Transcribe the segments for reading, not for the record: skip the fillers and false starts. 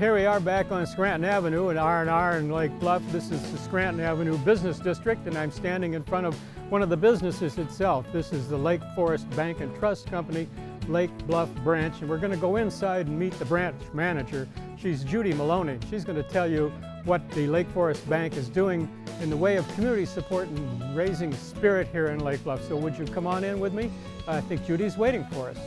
here we are back on Scranton Avenue at R&R in Lake Bluff. This is the Scranton Avenue Business District, and I'm standing in front of one of the businesses itself. This is the Lake Forest Bank and Trust Company, Lake Bluff branch, and we're going to go inside and meet the branch manager. She's Judy Maloney. She's going to tell you what the Lake Forest Bank is doing in the way of community support and raising spirit here in Lake Bluff. So would you come on in with me? I think Judy's waiting for us.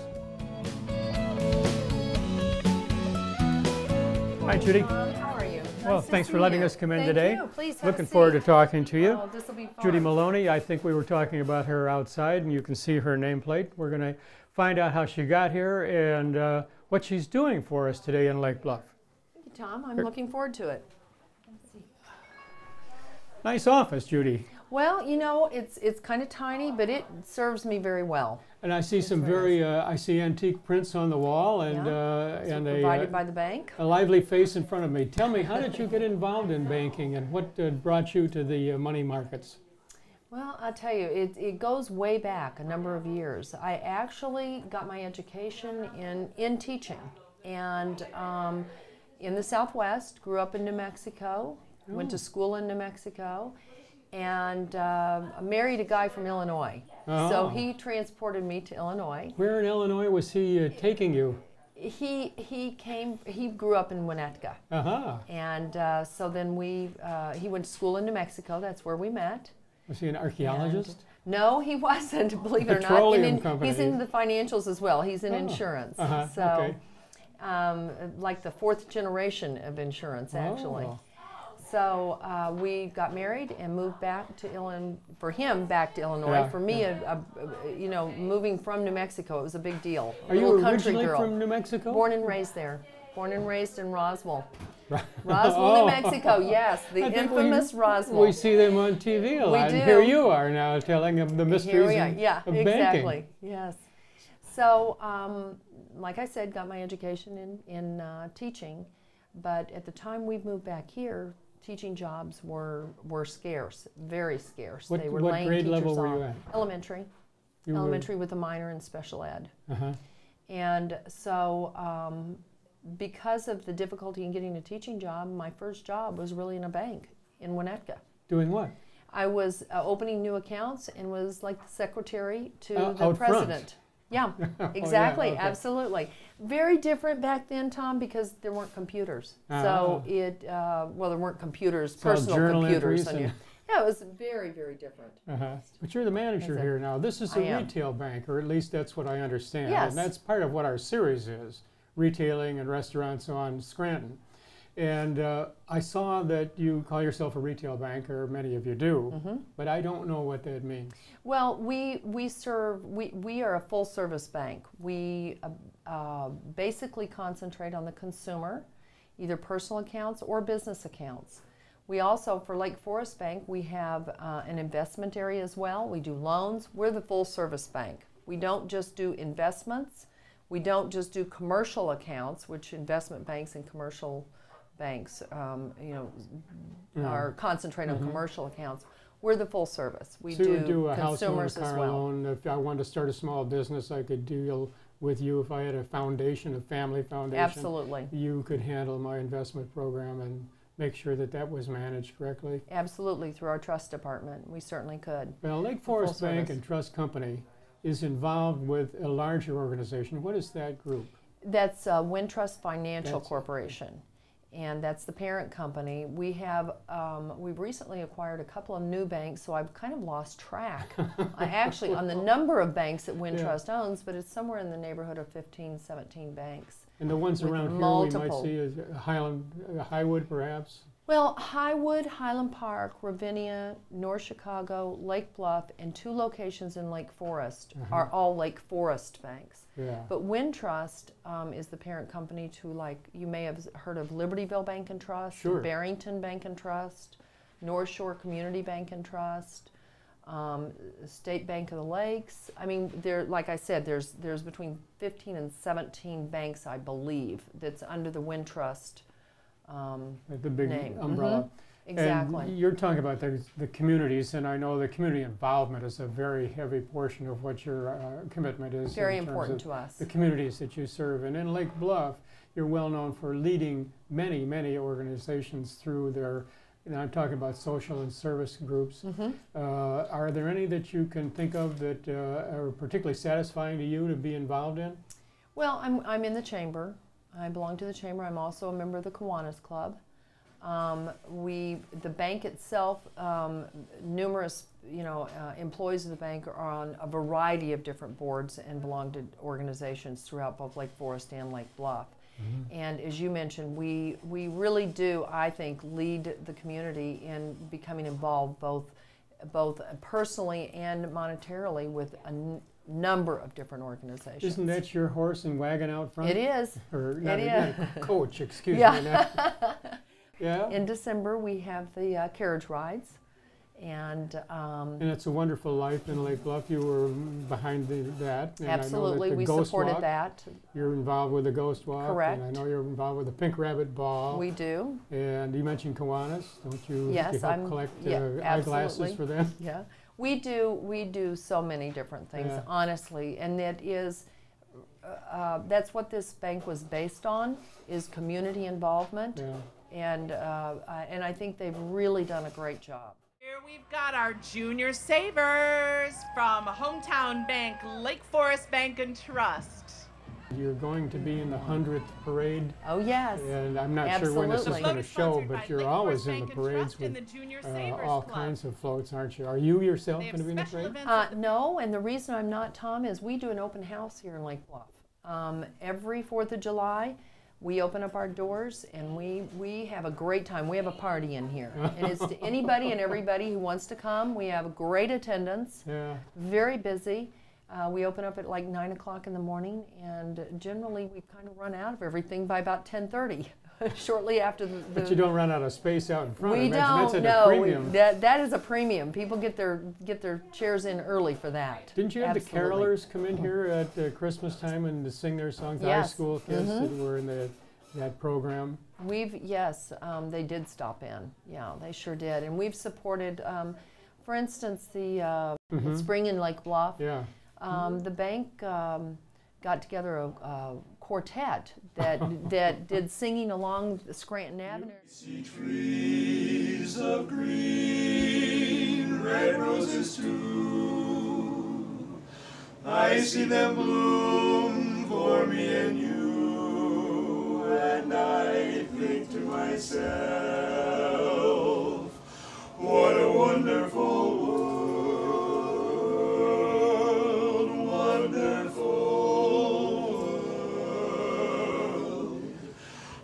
Hi, Judy. How are you? Well, thanks for letting us come in today. Thank you. Please have Looking a forward to seat. talking to you. Oh, this will be fun. Judy Maloney, I think we were talking about her outside, and you can see her nameplate. We're going to find out how she got here and what she's doing for us today in Lake Bluff. Thank you, Tom. I'm looking forward to it. Nice office, Judy. Well, you know, it's kind of tiny, but it serves me very well. And I see some very, I see antique prints on the wall and, and provided by the bank. A lively face in front of me. Tell me, how did you get involved in banking and what brought you to the money markets? Well, I'll tell you, it goes way back a number of years. I actually got my education in teaching, and in the Southwest, grew up in New Mexico, went to school in New Mexico, and married a guy from Illinois. Oh. So he transported me to Illinois. Where in Illinois was he taking you? He grew up in Winnetka. Uh-huh. And so then he went to school in New Mexico. That's where we met. Was he an archaeologist? And, no, he wasn't, believe it or not. Petroleum company. He's in the financials as well. He's in insurance. Uh-huh. So, okay. like the fourth generation of insurance, actually. Oh. So we got married and moved back to Illinois, for him back to Illinois. Yeah, for me, you know, moving from New Mexico, it was a big deal. Are you originally from New Mexico? Born and raised there. Born and raised in Roswell. Roswell, New Mexico, yes, the infamous Roswell. We see them on TV a lot. We do. And here you are now telling them the mysteries of exactly. banking. Yes. So, like I said, got my education in teaching, but at the time we moved back here, teaching jobs were scarce, very scarce. What laying grade teachers level were off. you at? Elementary. Elementary with a minor in special ed. Uh-huh. And so, because of the difficulty in getting a teaching job, my first job was really in a bank in Winnetka. Doing what? I was opening new accounts and was like the secretary to the out president. front. Yeah, exactly, okay. Absolutely. Very different back then, Tom, because there weren't computers. So well, there weren't computers, personal computers on you. Yeah, it was very, very different. But you're the manager here now. This is a retail bank, or at least that's what I understand. Yes. And that's part of what our series is, retailing and restaurants on Scranton. And I saw that you call yourself a retail bank, or many of you do, but I don't know what that means. Well, we are a full service bank. We basically concentrate on the consumer, either personal accounts or business accounts. We also, for Lake Forest Bank, we have an investment area as well. We do loans. We're the full service bank. We don't just do investments. We don't just do commercial accounts, which investment banks and commercial banks, you know, are concentrated on commercial accounts. We're the full service. We so do you would do a house loan, a consumers as car well. loan. If I wanted to start a small business, I could deal with you. If I had a foundation, a family foundation, Absolutely. You could handle my investment program and make sure that that was managed correctly. Absolutely, through our trust department, we certainly could. Well, Lake Forest Bank and Trust Company is involved with a larger organization. What is that group? That's Wintrust Financial Corporation, and that's the parent company. We have we've recently acquired a couple of new banks, so I've kind of lost track actually on the number of banks that Wintrust owns, but it's somewhere in the neighborhood of 15, 17 banks. And the ones around here we might see is Highwood, perhaps? Well, Highwood, Highland Park, Ravinia, North Chicago, Lake Bluff, and 2 locations in Lake Forest are all Lake Forest banks. Yeah. But Wintrust is the parent company to, like, you may have heard of Libertyville Bank and Trust, Barrington Bank and Trust, North Shore Community Bank and Trust, State Bank of the Lakes. I mean, there, like I said, there's between 15 and 17 banks, I believe, that's under the Wintrust the big name. umbrella. Exactly. And you're talking about the communities, and I know the community involvement is a very heavy portion of what your commitment is. Very important to us. The communities that you serve. And in Lake Bluff, you're well known for leading many, many organizations through their, I'm talking about social and service groups. Are there any that you can think of that are particularly satisfying to you to be involved in? Well, I'm in the chamber. I belong to the chamber. I'm also a member of the Kiwanis Club. The bank itself, numerous employees of the bank are on a variety of different boards and belong to organizations throughout both Lake Forest and Lake Bluff. And as you mentioned, we really do, I think, lead the community in becoming involved both personally and monetarily with a number of different organizations. Isn't that your horse and wagon out front? It is. Or not, it is. Not coach, excuse yeah. me. Yeah. In December, we have the carriage rides. And it's a wonderful life in Lake Bluff. You were behind that. And absolutely, I know that we supported walk, that. You're involved with the Ghost Walk. Correct. And I know you're involved with the Pink Rabbit Ball. We do. And you mentioned Kiwanis. Don't you, yes, you help collect eyeglasses for them? Yeah, we do so many different things, honestly, and that is that's what this bank was based on, is community involvement. And I think they've really done a great job. Here we've got our junior savers from Hometown Bank, Lake Forest Bank and Trust. You're going to be in the 100th parade. Oh, yes. And I'm not sure when this is going to show, but you're always in the parades with all kinds of floats, aren't you? Are you yourself going to be in the parade? No, and the reason I'm not, Tom, is we do an open house here in Lake Bluff. Every 4th of July, we open up our doors and we have a great time. We have a party in here. And it's to anybody and everybody who wants to come. We have great attendance, very busy. We open up at like 9 o'clock in the morning, and generally we kind of run out of everything by about 10:30, shortly after the But you don't run out of space out in front. We don't, that's at no. a premium. That is a premium. People get their chairs in early for that. Didn't you have the carolers come in here at Christmas time and to sing their songs? The high school kids that were in that program. Yes, they did stop in. Yeah, they sure did. And we've supported, for instance, the Spring in Lake Bluff. Yeah. The bank got together a quartet that did singing along Scranton Avenue. See trees of green, red roses too. I see them bloom for me and you, and I think to myself, what a wonderful world, wonderful world.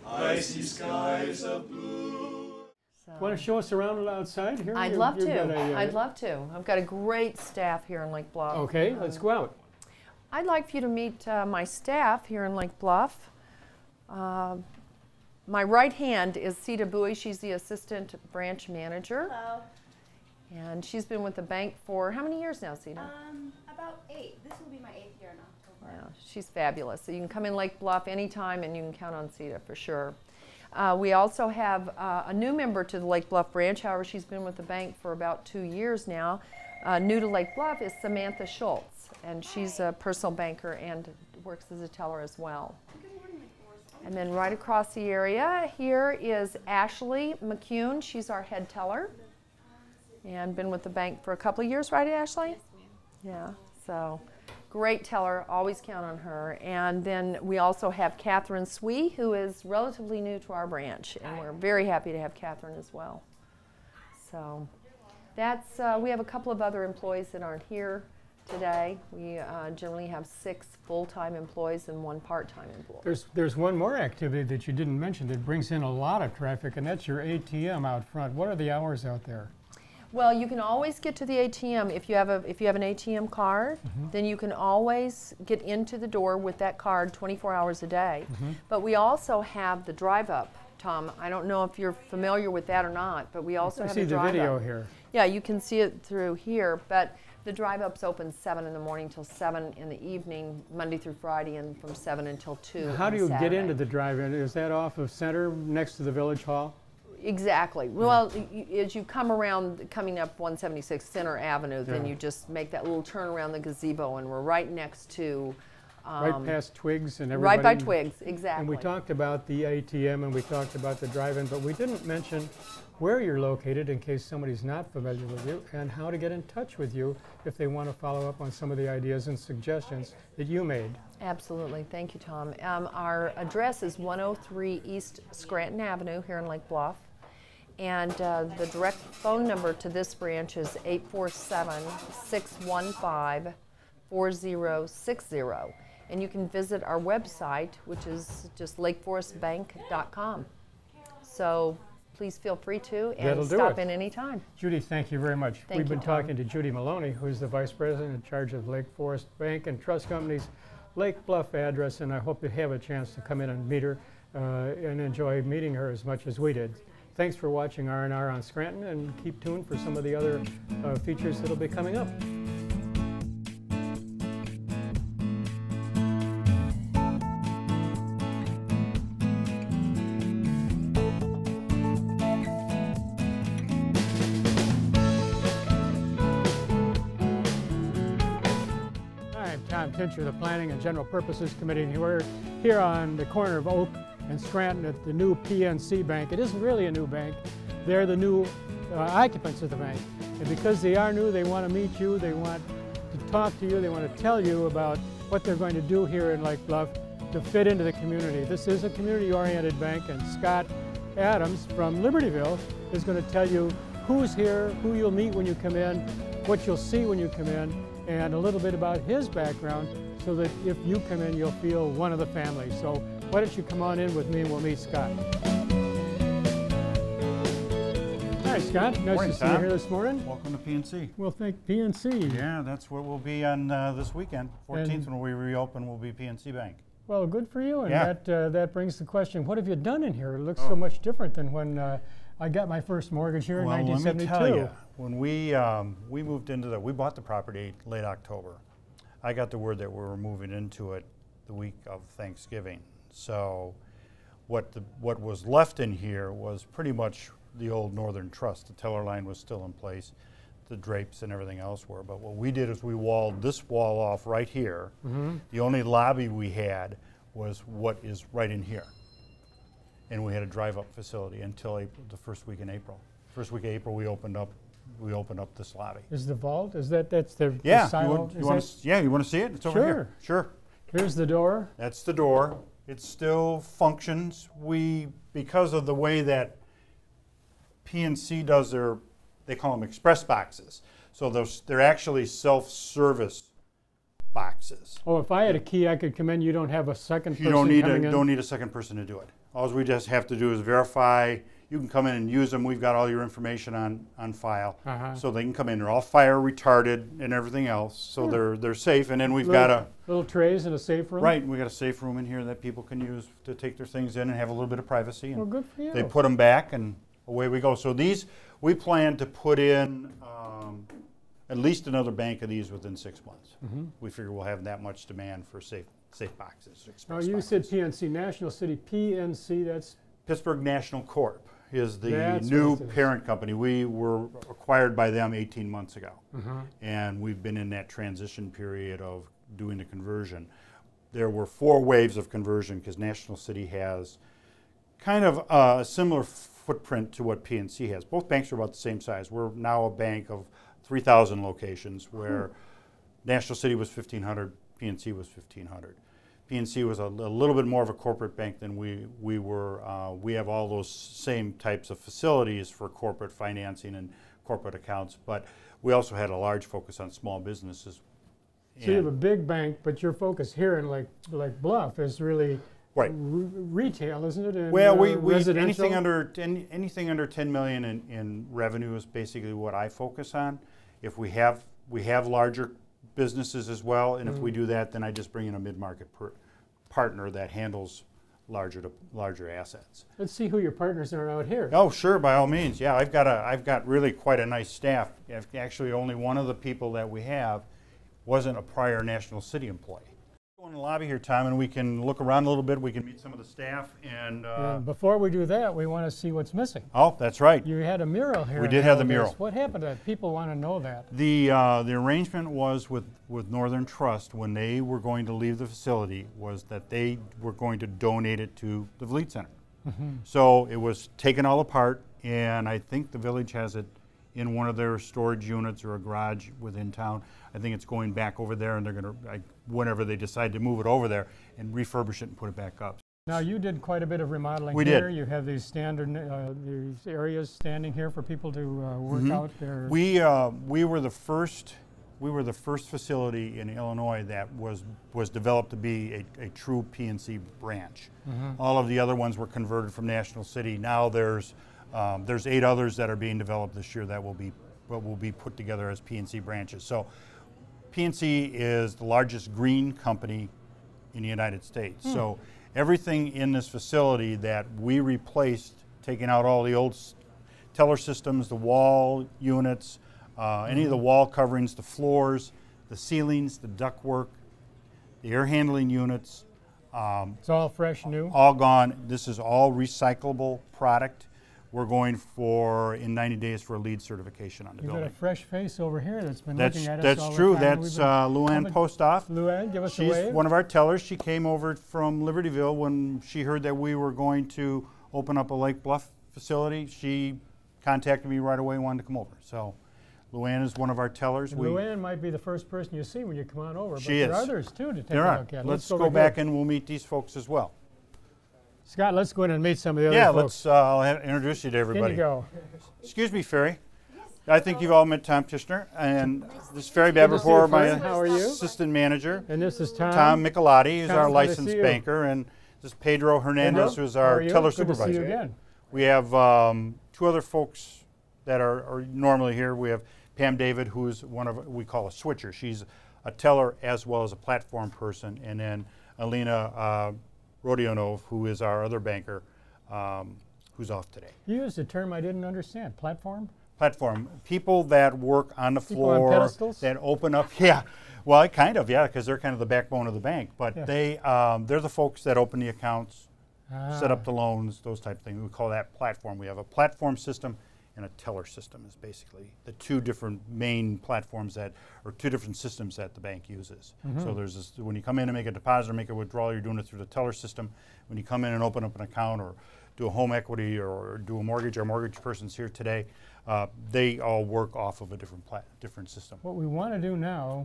I see skies of blue. Want to show us around outside here? I'd love to. I'd love to. I've got a great staff here in Lake Bluff. Okay, let's go out. I'd like for you to meet my staff here in Lake Bluff. My right hand is Sita Bowie. She's the assistant branch manager. Hello. And she's been with the bank for how many years now, Sita? About 8. This will be my 8th year in October. Yeah, she's fabulous. So you can come in Lake Bluff anytime and you can count on Sita for sure. We also have a new member to the Lake Bluff branch. However, she's been with the bank for about 2 years now. New to Lake Bluff is Samantha Schultz, and she's a personal banker and works as a teller as well. And then right across the area here is Ashley McCune. She's our head teller and been with the bank for a couple of years, right, Ashley? Yes, ma'am. Yeah, so great teller, always count on her. And then we also have Catherine Swee, who is relatively new to our branch, and we're very happy to have Catherine as well. So that's, we have a couple of other employees that aren't here today. We generally have 6 full-time employees and 1 part-time employee. There's one more activity that you didn't mention that brings in a lot of traffic, and that's your ATM out front. What are the hours out there? Well, you can always get to the ATM if you have an ATM card. Then you can always get into the door with that card 24 hours a day. But we also have the drive-up, Tom. I don't know if you're familiar with that or not, but we also have a drive-up. I see the video here. Yeah, you can see it through here, but the drive-up's open 7 in the morning till 7 in the evening, Monday through Friday, and from 7 until 2 How do you Saturday. get into the drive-in? Is that off of Center next to the Village Hall? Exactly. Well, as you come around, coming up 176 Center Avenue, then you just make that little turn around the gazebo, and we're right next to Right past Twigs and Right everybody. by Twigs, exactly. And we talked about the ATM and we talked about the drive-in, but we didn't mention where you're located in case somebody's not familiar with you, and how to get in touch with you if they want to follow up on some of the ideas and suggestions that you made. Absolutely. Thank you, Tom. Our address is 103 East Scranton Avenue here in Lake Bluff. And the direct phone number to this branch is 847-615-4060. And you can visit our website, which is just lakeforestbank.com. So please feel free to and stop in anytime. Judy, thank you very much. Thank We've you, been Tom. talking to Judy Maloney, who's the Vice President in charge of Lake Forest Bank and Trust Company's Lake Bluff address, and I hope you have a chance to come in and meet her and enjoy meeting her as much as we did. Thanks for watching R&R on Scranton, and keep tuned for some of the other features that'll be coming up. Tincher, the Planning and General Purposes Committee, and we're here on the corner of Oak and Scranton at the new PNC Bank. It isn't really a new bank. They're the new occupants of the bank. And because they are new, they want to meet you, they want to talk to you, they want to tell you about what they're going to do here in Lake Bluff to fit into the community. This is a community-oriented bank, and Scott Adams from Libertyville is going to tell you who's here, who you'll meet when you come in, what you'll see when you come in, and a little bit about his background, so that if you come in, you'll feel one of the family. So why don't you come on in with me and we'll meet Scott. Hi, Scott. Nice to see you here this morning. Welcome to PNC. Well, thank PNC. Yeah, that's where we'll be on this weekend. 14th, when we reopen, will be PNC Bank. Well, good for you. And yeah. that brings the question, what have you done in here? It looks so much different than when I got my first mortgage here in 1972. Let me tell you, when we moved into we bought the property late October. I got the word that we were moving into it the week of Thanksgiving. So what was left in here was pretty much the old Northern Trust. The teller line was still in place, the drapes and everything else were. But what we did is we walled this wall off right here. Mm-hmm. The only lobby we had was what is right in here. And we had a drive-up facility until April, the first week in April. First week of April, we opened up this lobby. Is the vault? Is that's the yeah? silo? You want to see it? It's over here. Sure. Here's the door. That's the door. It still functions. Because of the way that PNC does they call them express boxes. So they're actually self-service boxes. Oh, if I had a key, I could come in. You don't have a second person coming in? You don't need a second person to do it. All we just have to do is verify. You can come in and use them. We've got all your information on file. So they can come in. They're all fire retarded and everything else. So they're safe. And then we've got little trays in a safe room? Right. We got a safe room in here that people can use to take their things in and have a little bit of privacy. And well, good for you. They put them back and away we go. So these, we plan to put in at least another bank of these within 6 months. Mm-hmm. We figure we'll have that much demand for safe boxes. Now you said PNC, National City PNC, that's? Pittsburgh National Corp is the new parent company. We were acquired by them 18 months ago. Mm-hmm. And we've been in that transition period of doing the conversion. There were 4 waves of conversion because National City has kind of a similar footprint to what PNC has. Both banks are about the same size. We're now a bank of 3,000 locations where National City was 1,500, PNC was 1,500. PNC was a little bit more of a corporate bank than we were. We have all those same types of facilities for corporate financing and corporate accounts, but we also had a large focus on small businesses. So you have a big bank, but your focus here in Lake Bluff is really retail, isn't it? And, well, residential? anything under 10 million in revenue is basically what I focus on. If we have larger businesses as well, and if we do that, then I just bring in a mid-market partner that handles larger assets. Let's see who your partners are out here. Oh, sure, by all means. Yeah, I've got really quite a nice staff. Actually, only one of the people that we have wasn't a prior National City employee. In the lobby here, Tom, and we can look around a little bit. We can meet some of the staff and. Before we do that, we want to see what's missing. Oh, that's right. You had a mural here. We did have the mural. What happened to that? People want to know that. The arrangement was with Northern Trust when they were going to leave the facility was that they were going to donate it to the Vliet Center. So it was taken all apart, and I think the village has it in one of their storage units or a garage within town. I think it's going back over there, and they're going to, whenever they decide to move it over there, and refurbish it and put it back up. Now you did quite a bit of remodeling We here. did. You have these standard these areas standing here for people to work out their. We were the first facility in Illinois that was developed to be a true PNC branch. All of the other ones were converted from National City. Now there's 8 others that are being developed this year that will be put together as PNC branches. So PNC is the largest green company in the United States. So everything in this facility that we replaced, taking out all the old teller systems, the wall units, any of the wall coverings, the floors, the ceilings, the ductwork, the air handling units. It's all fresh, new? All gone. This is all recyclable product. We're going for, in 90 days, for a LEED certification on the building. You've got a fresh face over here that's been looking at us That's all the true. time. That's Luann Postoff. Luann, give us a She's wave. one of our tellers. She came over from Libertyville when she heard that we were going to open up a Lake Bluff facility. She contacted me right away and wanted to come over. So Luann is one of our tellers. Luann might be the first person you see when you come on over, but She there is. are others too to take There a are. look at. Let's over go back here. and we'll meet these folks as well. Scott, let's go in and meet some of the other Yeah, folks. I'll introduce you to everybody. In you go. Excuse me, Ferry. I think you've all met Tom Tishner, and this is Ferry Babapur, my How are you? assistant manager. And this is Tom. Tom Michelati, who's Tom, our good to licensed see you. banker, and this is Pedro Hernandez, Pedro, who's how our are you? teller Good to see you supervisor. again. We have 2 other folks that are normally here. We have Pam David, who's one of we call a switcher. She's a teller as well as a platform person, and then Alina Rodionov, who is our other banker, who's off today. You used a term I didn't understand. Platform? Platform, people that work on the People on floor, pedestals? that open up, yeah, well, kind of, yeah, because they're kind of the backbone of the bank, but Yeah. they're the folks that open the accounts, set Ah. up the loans, those type of things. We call that platform. We have a platform system and a teller system is basically the 2 different main platforms or 2 different systems that the bank uses. So there's this, when you come in and make a deposit or make a withdrawal, you're doing it through the teller system. When you come in and open up an account or do a home equity or do a mortgage, our mortgage person's here today, they all work off of a different system. What we want to do now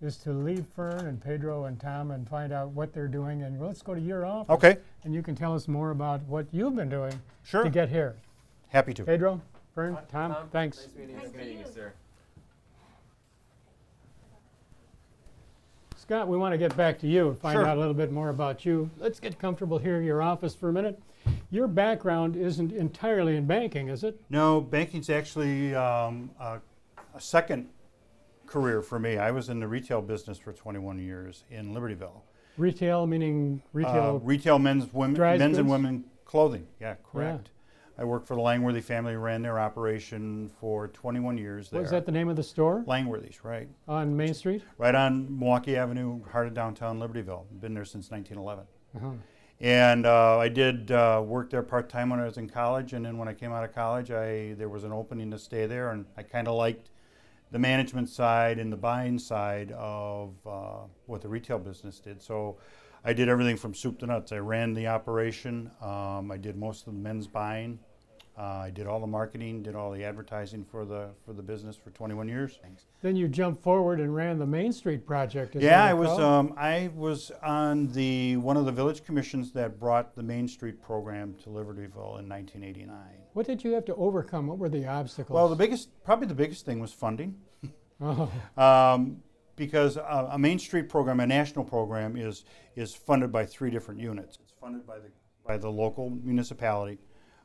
is to leave Fern and Pedro and Tom and find out what they're doing. And let's go to your office. Okay, And you can tell us more about what you've been doing sure, to get here. happy to. Pedro, Fern, Tom, thanks. Nice meeting you, sir. Scott, we want to get back to you and find Sure. out a little bit more about you. Let's get comfortable here in your office for a minute. Your background isn't entirely in banking, is it? No, banking's actually a second career for me. I was in the retail business for 21 years in Libertyville. Retail meaning retail. Retail men's and goods? women clothing. Yeah, correct. I worked for the Langworthy family, ran their operation for 21 years there. Was that the name of the store? Langworthy's, right. On Main Street? Right on Milwaukee Avenue, heart of downtown Libertyville. Been there since 1911. Uh-huh. And I did work there part-time when I was in college, and then when I came out of college, there was an opening to stay there, and I kind of liked the management side and the buying side of what the retail business did. So I did everything from soup to nuts. I ran the operation. I did most of the men's buying. I did all the marketing, did all the advertising for the business for 21 years. Then you jumped forward and ran the Main Street project. as Yeah, I I recall. was on one of the village commissions that brought the Main Street program to Libertyville in 1989. What did you have to overcome? What were the obstacles? Well, probably the biggest thing was funding. Oh, Because a Main Street program, a national program, is funded by 3 different units. It's funded by the local municipality,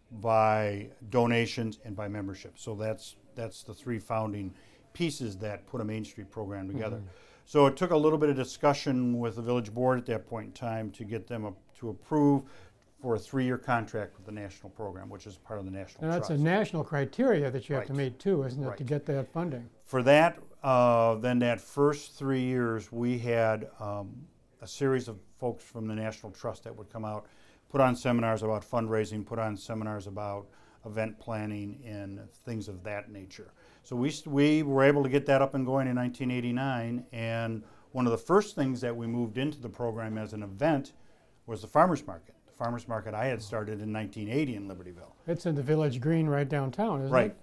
by donations, and by membership. So that's the 3 founding pieces that put a Main Street program together. So it took a little bit of discussion with the village board at that point in time to get them to approve for a 3-year contract with the national program, which is part of the national and that's trust. a national criteria that you have to Right. meet too, isn't it, to Right. get that funding? For that, then that first 3 years, we had a series of folks from the National Trust that would come out, put on seminars about fundraising, put on seminars about event planning and things of that nature. So we were able to get that up and going in 1989, and one of the first things that we moved into the program as an event was the farmers market. The farmers market I had started in 1980 in Libertyville. It's in the Village Green right downtown, isn't it? Right.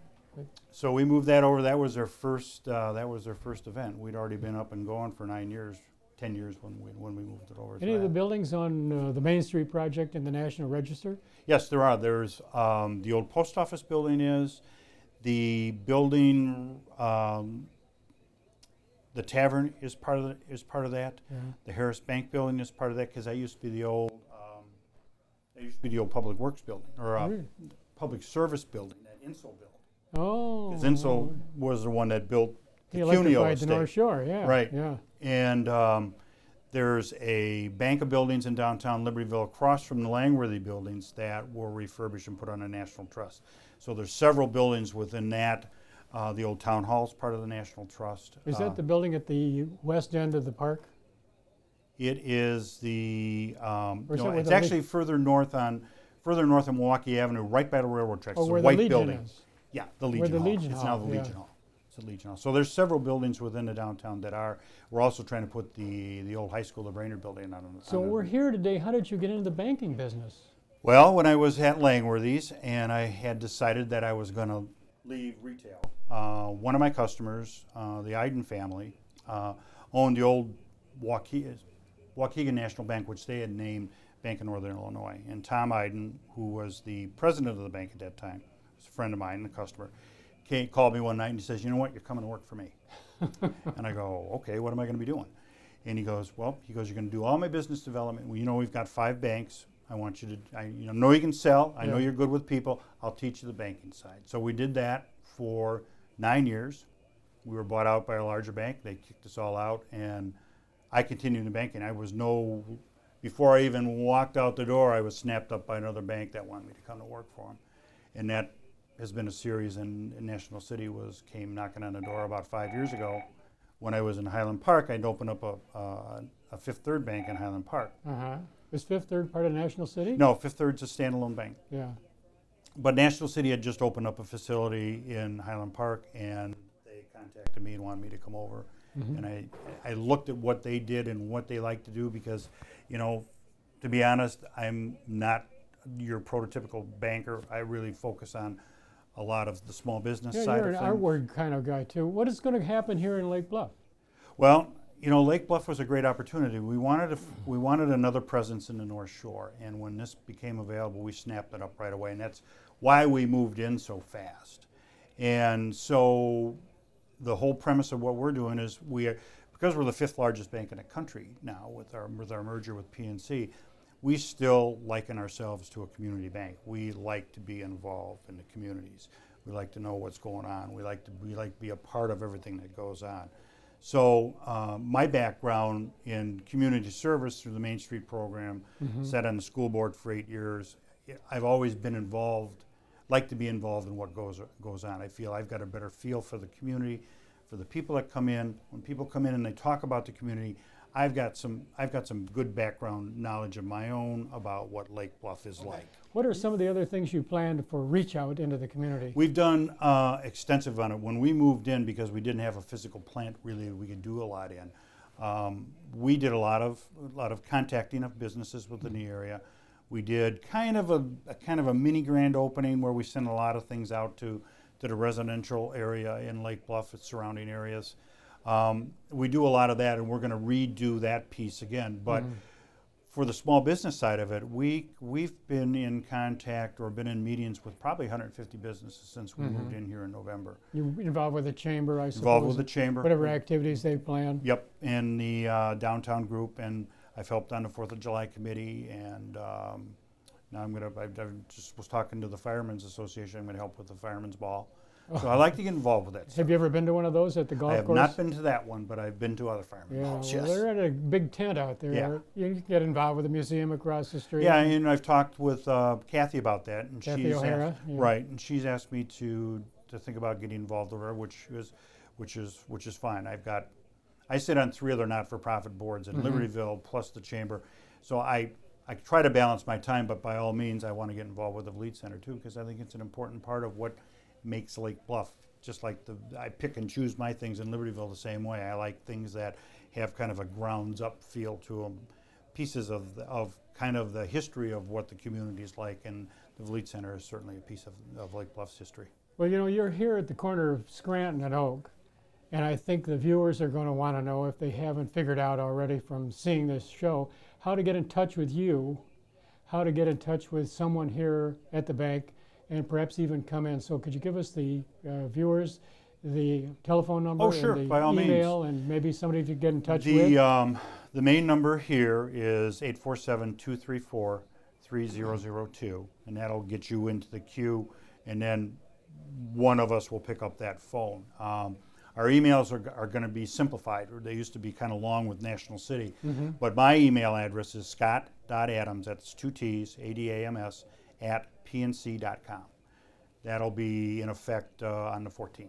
So we moved that over. That was their first. That was their first event. We'd already been up and going for 9 years, 10 years when we moved it over. Any of the buildings on the Main Street project in the National Register? Yes, there are. There's the old post office building is, the building, the tavern is part of that. Yeah. The Harris Bank building is part of that because that used to be the old Public Works building or Really? Public Service building, that Inso built. Oh. Because Inso was the one that built the He Cuneo electrified the estate. North Shore, yeah. Right. Yeah. And there's a bank of buildings in downtown Libertyville across from the Langworthy buildings that were refurbished and put on a National Trust. So there's several buildings within that. The old town hall is part of the National Trust. Is that the building at the west end of the park? It is the, Or is that where it's the actually further north on Milwaukee Avenue, right by the railroad tracks. Oh, It's a where the white Legion building. is. Yeah, the Legion Where the Hall. Legion It's Hall, now the yeah. Legion Hall. It's the Legion Hall. So there's several buildings within the downtown that are. We're also trying to put the old high school, the Brainerd building, on. So we're here today. How did you get into the banking business? Well, when I was at Langworthy's and I had decided that I was going to leave retail, one of my customers, the Iden family, owned the old Waukegan National Bank, which they had named Bank of Northern Illinois. And Tom Iden, who was the president of the bank at that time, was a friend of mine, a customer, called me one night and he says, "You know what, you're coming to work for me." And I go, "Okay, what am I going to be doing?" And he goes, "Well," you're going to do all my business development. Well, you know, we've got 5 banks. I want you to, you know you can sell. I know you're good with people. I'll teach you the banking side. So we did that for 9 years. We were bought out by a larger bank. They kicked us all out, and I continued in banking. Before I even walked out the door, I was snapped up by another bank that wanted me to come to work for them. And that has been a series, and National City came knocking on the door about 5 years ago. When I was in Highland Park, I'd opened up a Fifth Third bank in Highland Park. Uh-huh. Is Fifth Third part of National City? No, Fifth Third's a standalone bank. Yeah. But National City had just opened up a facility in Highland Park, and they contacted me and wanted me to come over. Mm-hmm. And I looked at what they did and what they like to do because, you know, to be honest, I'm not your prototypical banker. I really focus on a lot of the small business side You're of an things. outward kind of guy too. What is going to happen here in Lake Bluff? Well, you know, Lake Bluff was a great opportunity. We wanted another presence in the North Shore, and when this became available, we snapped it up right away, and that's why we moved in so fast. And so the whole premise of what we're doing is because we're the 5th largest bank in the country now with our merger with PNC, we still liken ourselves to a community bank. We like to be involved in the communities. We like to know what's going on. We like to be a part of everything that goes on. So my background in community service through the Main Street program, sat on the school board for 8 years. I've always been involved, like to be involved in what goes on. I feel I've got a better feel for the community, for the people that come in. When people come in and they talk about the community, I've got some good background knowledge of my own about what Lake Bluff is like. What are some of the other things you planned for reach out into the community? We've done extensive on it. When we moved in, because we didn't have a physical plant really we could do a lot in, we did a lot of contacting of businesses within the area. We did kind of a mini grand opening where we sent a lot of things out to the residential area in Lake Bluff and surrounding areas. We do a lot of that, and we're going to redo that piece again. But for the small business side of it, we've been in contact or been in meetings with probably 150 businesses since we moved in here in November. You're involved with the chamber, I suppose? Involved with the chamber. Whatever activities they plan? Yep, and the downtown group, and I've helped on the 4th of July committee, and now I just was talking to the Firemen's Association. I'm going to help with the Firemen's Ball. So I like to get involved with that stuff. Have you ever been to one of those at the golf course? I have not been to that one, but I've been to other firemen's balls, well, yes. they're at a big tent out there. Yeah. You can get involved with the museum across the street. Yeah, and I've talked with Kathy about that, and Kathy O'Hara, yeah. right, and she's asked me to think about getting involved with her, which is fine. I sit on 3 other not-for-profit boards in Libertyville plus the chamber. So I try to balance my time, but by all means I want to get involved with the Vliet Center too, because I think it's an important part of what makes Lake Bluff. Just like I pick and choose my things in Libertyville the same way. I like things that have kind of a grounds up feel to them, pieces of kind of the history of what the community is like, and the Vliet Center is certainly a piece of Lake Bluff's history. Well, you know, you're here at the corner of Scranton and Oak, and I think the viewers are going to want to know, if they haven't figured out already from seeing this show, how to get in touch with you, how to get in touch with someone here at the bank, and perhaps even come in. So could you give us the viewers the telephone number, sure, and the by all email, means. and maybe somebody to get in touch with? The main number here is 847-234-3002, and that'll get you into the queue, and then one of us will pick up that phone. Our emails are going to be simplified. They used to be kind of long with National City, but my email address is scott.adams, that's 2 T's, A-D-A-M-S, @pnc.com. That'll be in effect on the 14th.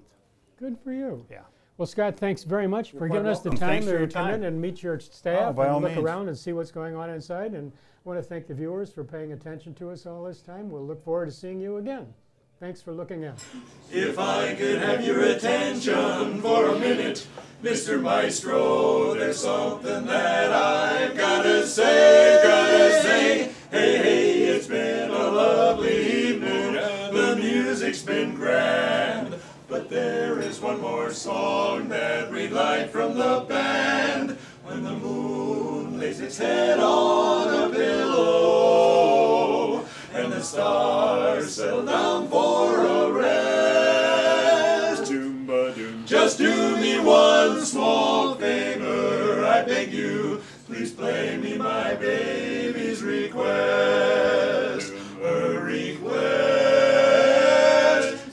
Good for you. Yeah. Well, Scott, thanks very much for giving us the welcome. time Thanks for to your come in time. and meet your staff by all and look means. around and see what's going on inside. And I want to thank the viewers for paying attention to us all this time. We'll look forward to seeing you again. Thanks for looking in. If I could have your attention for a minute, Mr. Maestro, there's something that I've gotta say. Hey, hey, it's been a lovely evening, the music's been grand, but there is one more song that we'd like from the band. When the moon lays its head on a pillow, and the stars settle down for a rest, just do me one small favor, I beg you, please play me my baby's request. A request.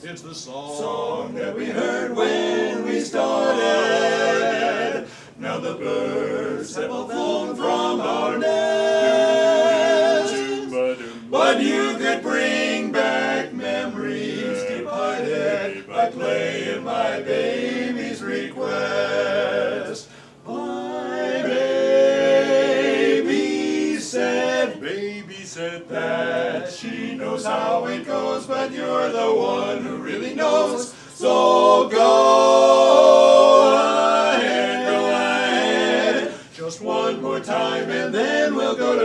It's the song that we heard when we started. Now the birds have all flown from our nest, but you could bring back memories departed by playing my baby's request. My baby said that she knows how it goes, but you're the one who really knows. So go ahead, just one more time, and then we'll go to